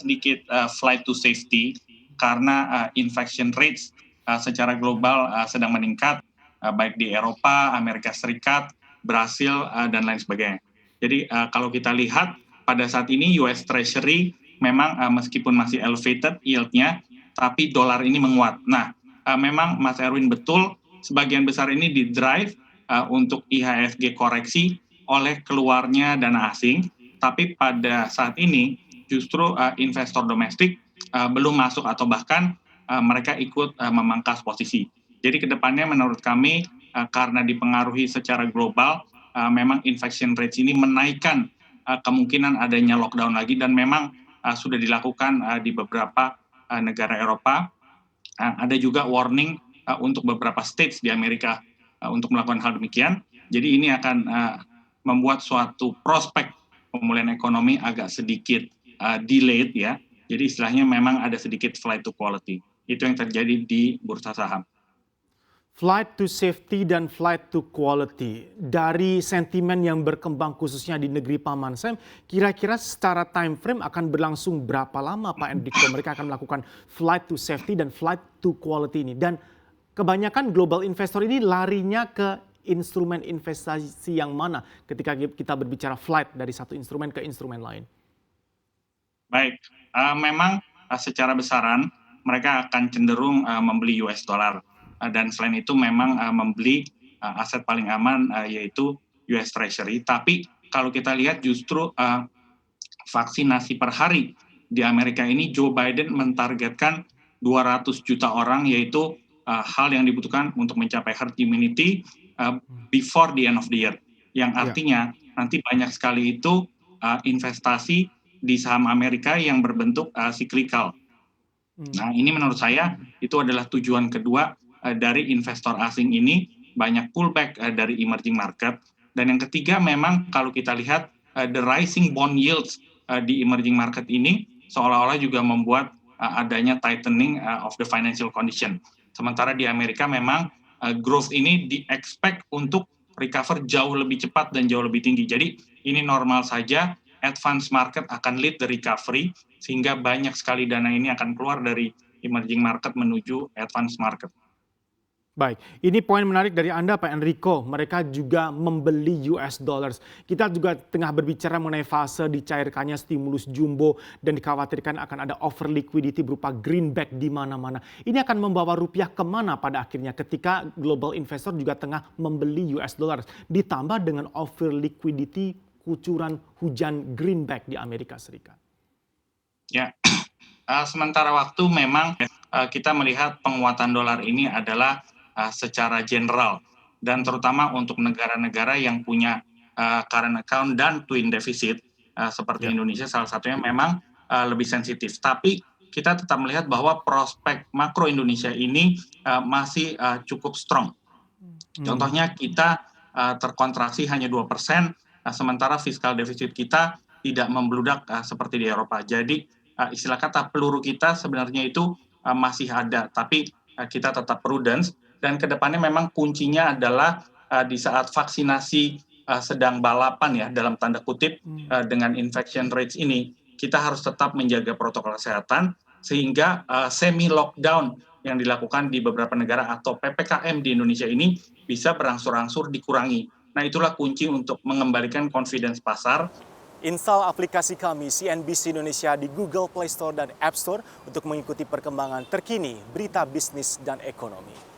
sedikit flight to safety karena infection rates secara global sedang meningkat, baik di Eropa, Amerika Serikat, Brasil, dan lain sebagainya. Jadi kalau kita lihat pada saat ini US Treasury memang meskipun masih elevated yield-nya, tapi dolar ini menguat. Nah, memang Mas Erwin betul, sebagian besar ini di-drive untuk IHSG koreksi oleh keluarnya dana asing, tapi pada saat ini justru investor domestik belum masuk atau bahkan mereka ikut memangkas posisi. Jadi kedepannya menurut kami karena dipengaruhi secara global, memang infection rates ini menaikkan kemungkinan adanya lockdown lagi dan memang sudah dilakukan di beberapa negara Eropa. Ada juga warning untuk beberapa states di Amerika untuk melakukan hal demikian. Jadi ini akan membuat suatu prospek pemulihan ekonomi agak sedikit delayed ya. Jadi istilahnya memang ada sedikit flight to quality. Itu yang terjadi di bursa saham. Flight to safety dan flight to quality. Dari sentimen yang berkembang khususnya di negeri Paman Sam, kira-kira secara time frame akan berlangsung berapa lama Pak Enrico? Mereka akan melakukan flight to safety dan flight to quality ini. Dan kebanyakan global investor ini larinya ke instrumen investasi yang mana ketika kita berbicara flight dari satu instrumen ke instrumen lain? Baik, memang secara besaran mereka akan cenderung membeli US dollar. Dan selain itu memang membeli aset paling aman yaitu US Treasury. Tapi kalau kita lihat justru vaksinasi per hari di Amerika ini Joe Biden mentargetkan 200 juta orang, yaitu hal yang dibutuhkan untuk mencapai herd immunity before the end of the year. Yang artinya nanti banyak sekali itu investasi di saham Amerika yang berbentuk cyclical. Nah, ini menurut saya itu adalah tujuan kedua dari investor asing ini, banyak pullback dari emerging market. Dan yang ketiga memang kalau kita lihat the rising bond yields di emerging market ini seolah-olah juga membuat adanya tightening of the financial condition. Sementara di Amerika memang growth ini di-expect untuk recover jauh lebih cepat dan jauh lebih tinggi. Jadi ini normal saja, advance market akan lead the recovery, sehingga banyak sekali dana ini akan keluar dari emerging market menuju advance market. Baik, ini poin menarik dari Anda Pak Enrico, mereka juga membeli US dollars. Kita juga tengah berbicara mengenai fase dicairkannya stimulus jumbo dan dikhawatirkan akan ada over liquidity berupa greenback di mana-mana. Ini akan membawa rupiah kemana pada akhirnya ketika global investor juga tengah membeli US dollars. Ditambah dengan over liquidity kucuran hujan greenback di Amerika Serikat. Ya, sementara waktu memang kita melihat penguatan dolar ini adalah secara general dan terutama untuk negara-negara yang punya current account dan twin deficit seperti Indonesia salah satunya memang lebih sensitif. Tapi kita tetap melihat bahwa prospek makro Indonesia ini masih cukup strong. Contohnya kita terkontraksi hanya 2%, sementara fiskal defisit kita tidak membludak seperti di Eropa. Jadi istilah kata peluru kita sebenarnya itu masih ada, tapi kita tetap prudence. Dan kedepannya memang kuncinya adalah di saat vaksinasi sedang balapan ya dalam tanda kutip dengan infection rates ini, kita harus tetap menjaga protokol kesehatan sehingga semi lockdown yang dilakukan di beberapa negara atau PPKM di Indonesia ini bisa berangsur-angsur dikurangi. Nah, itulah kunci untuk mengembalikan confidence pasar. Install aplikasi kami CNBC Indonesia di Google Play Store dan App Store untuk mengikuti perkembangan terkini berita bisnis dan ekonomi.